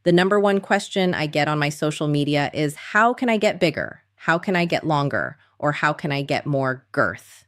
The number one question I get on my social media is how can I get bigger? How can I get longer? Or how can I get more girth?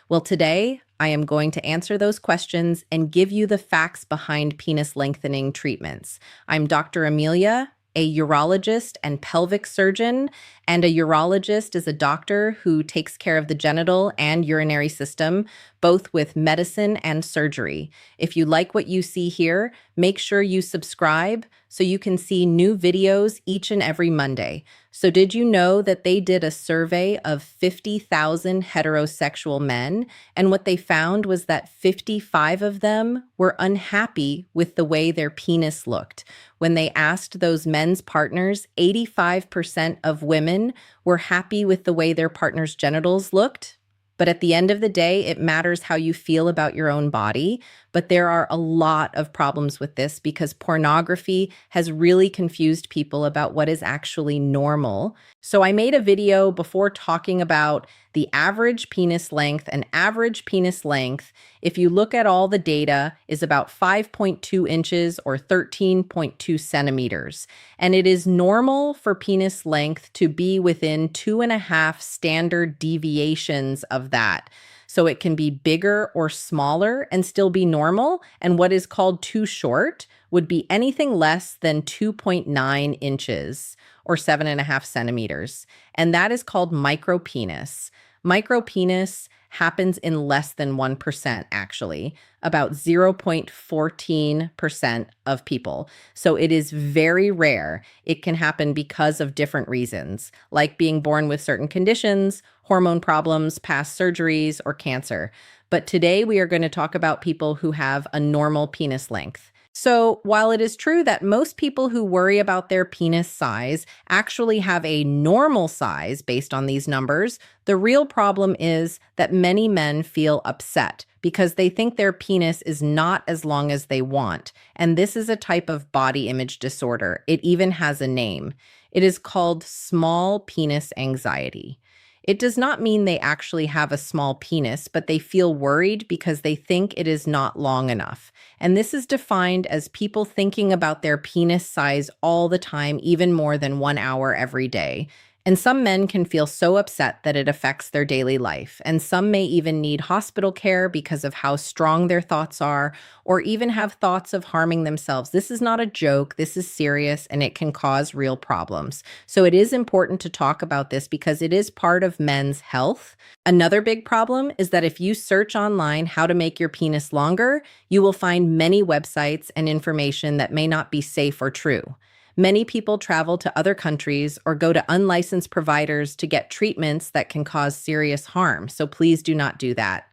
Well, today I am going to answer those questions and give you the facts behind penis lengthening treatments. I'm Dr. Amelia, a urologist and pelvic surgeon, and a urologist is a doctor who takes care of the genital and urinary system, both with medicine and surgery. If you like what you see here, make sure you subscribe so you can see new videos each and every Monday. So did you know that they did a survey of 50,000 heterosexual men, and what they found was that 55 of them were unhappy with the way their penis looked? When they asked those men's partners, 85% of women were happy with the way their partner's genitals looked. But at the end of the day, it matters how you feel about your own body. But there are a lot of problems with this because pornography has really confused people about what is actually normal. So I made a video before talking about the average penis length. An average penis length, if you look at all the data, is about 5.2 inches or 13.2 centimeters. And it is normal for penis length to be within 2.5 standard deviations of that. So it can be bigger or smaller and still be normal. And what is called too short would be anything less than 2.9 inches or 7.5 centimeters. And that is called micropenis. Micropenis happens in less than 1%, actually, about 0.14% of people. So it is very rare. It can happen because of different reasons, like being born with certain conditions, hormone problems, past surgeries, or cancer. But today we are going to talk about people who have a normal penis length. So while it is true that most people who worry about their penis size actually have a normal size based on these numbers, the real problem is that many men feel upset because they think their penis is not as long as they want. And this is a type of body image disorder. It even has a name. It is called small penis anxiety. It does not mean they actually have a small penis, but they feel worried because they think it is not long enough. And this is defined as people thinking about their penis size all the time, even more than 1 hour every day. And some men can feel so upset that it affects their daily life. And some may even need hospital care because of how strong their thoughts are, or even have thoughts of harming themselves. This is not a joke. This is serious, and it can cause real problems. So it is important to talk about this because it is part of men's health. Another big problem is that if you search online how to make your penis longer, you will find many websites and information that may not be safe or true. Many people travel to other countries or go to unlicensed providers to get treatments that can cause serious harm, so please do not do that.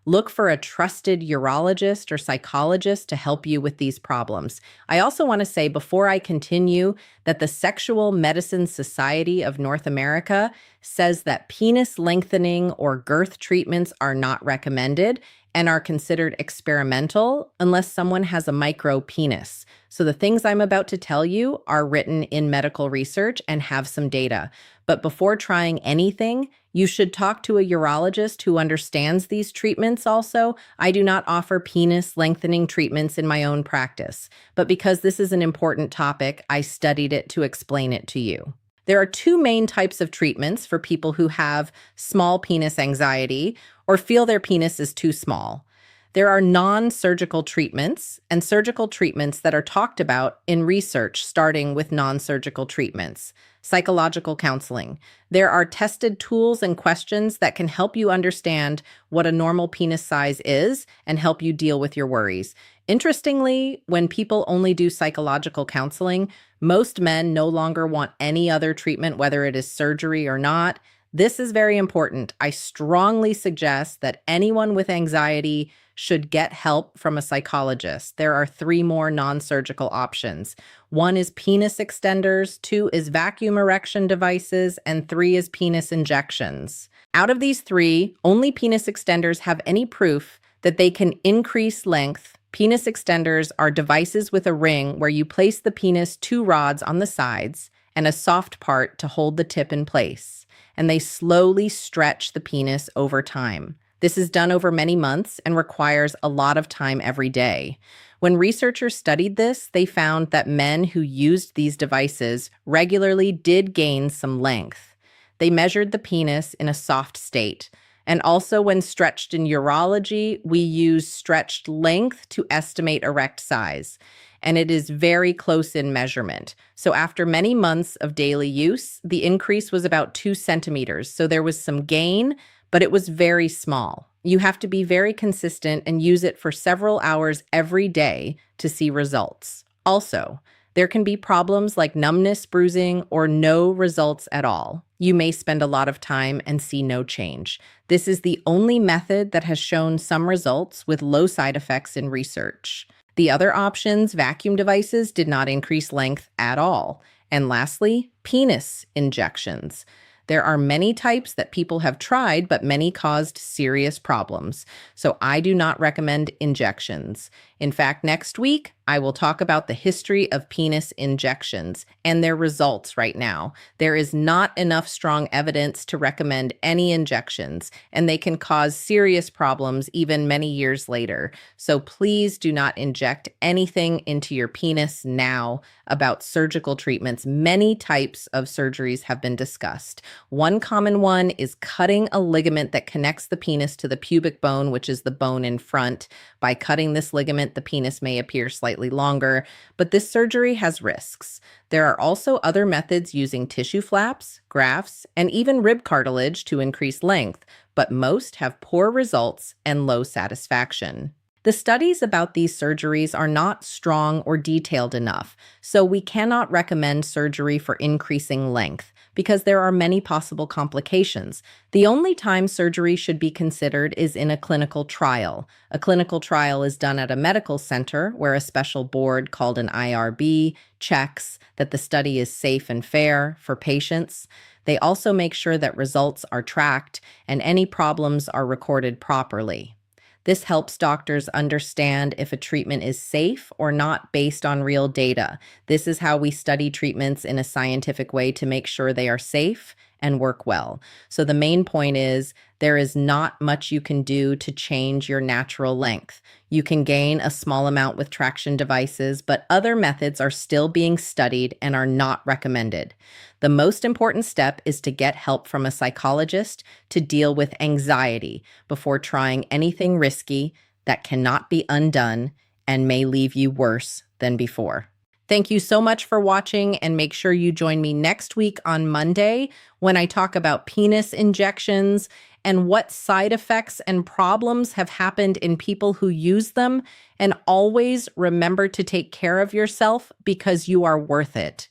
Look for a trusted urologist or psychologist to help you with these problems. I also want to say before I continue that the Sexual Medicine Society of North America says that penis lengthening or girth treatments are not recommended and are considered experimental unless someone has a micro penis. So the things I'm about to tell you are written in medical research and have some data. But before trying anything, you should talk to a urologist who understands these treatments also. I do not offer penis lengthening treatments in my own practice, but because this is an important topic, I studied it to explain it to you. There are two main types of treatments for people who have small penis anxiety or feel their penis is too small. There are non-surgical treatments and surgical treatments that are talked about in research, starting with non-surgical treatments. Psychological counseling. There are tested tools and questions that can help you understand what a normal penis size is and help you deal with your worries. Interestingly, when people only do psychological counseling, most men no longer want any other treatment, whether it is surgery or not. This is very important. I strongly suggest that anyone with anxiety should get help from a psychologist. There are 3 more non-surgical options. 1 is penis extenders, 2 is vacuum erection devices, and 3 is penis injections. Out of these 3, only penis extenders have any proof that they can increase length. Penis extenders are devices with a ring where you place the penis 2 rods on the sides and a soft part to hold the tip in place, and they slowly stretch the penis over time. This is done over many months and requires a lot of time every day. When researchers studied this, they found that men who used these devices regularly did gain some length. They measured the penis in a soft state. And also, when stretched in urology, we use stretched length to estimate erect size. And it is very close in measurement. So, after many months of daily use, the increase was about 2 centimeters. So, there was some gain, but it was very small. You have to be very consistent and use it for several hours every day to see results. Also, there can be problems like numbness, bruising, or no results at all. You may spend a lot of time and see no change. This is the only method that has shown some results with low side effects in research. The other options, vacuum devices, did not increase length at all. And lastly, penis injections. There are many types that people have tried, but many caused serious problems. So I do not recommend injections. In fact, next week, I will talk about the history of penis injections and their results right now. There is not enough strong evidence to recommend any injections, and they can cause serious problems even many years later. So please do not inject anything into your penis now. About surgical treatments, many types of surgeries have been discussed. One common one is cutting a ligament that connects the penis to the pubic bone, which is the bone in front. By cutting this ligament, the penis may appear slightly longer, but this surgery has risks. There are also other methods using tissue flaps, grafts, and even rib cartilage to increase length, but most have poor results and low satisfaction. The studies about these surgeries are not strong or detailed enough, so we cannot recommend surgery for increasing length because there are many possible complications. The only time surgery should be considered is in a clinical trial. A clinical trial is done at a medical center where a special board called an IRB checks that the study is safe and fair for patients. They also make sure that results are tracked and any problems are recorded properly. This helps doctors understand if a treatment is safe or not based on real data. This is how we study treatments in a scientific way to make sure they are safe and work well. So the main point is there is not much you can do to change your natural length. You can gain a small amount with traction devices, but other methods are still being studied and are not recommended. The most important step is to get help from a psychologist to deal with anxiety before trying anything risky that cannot be undone and may leave you worse than before. Thank you so much for watching, and make sure you join me next week on Monday when I talk about penis injections and what side effects and problems have happened in people who use them. And always remember to take care of yourself because you are worth it.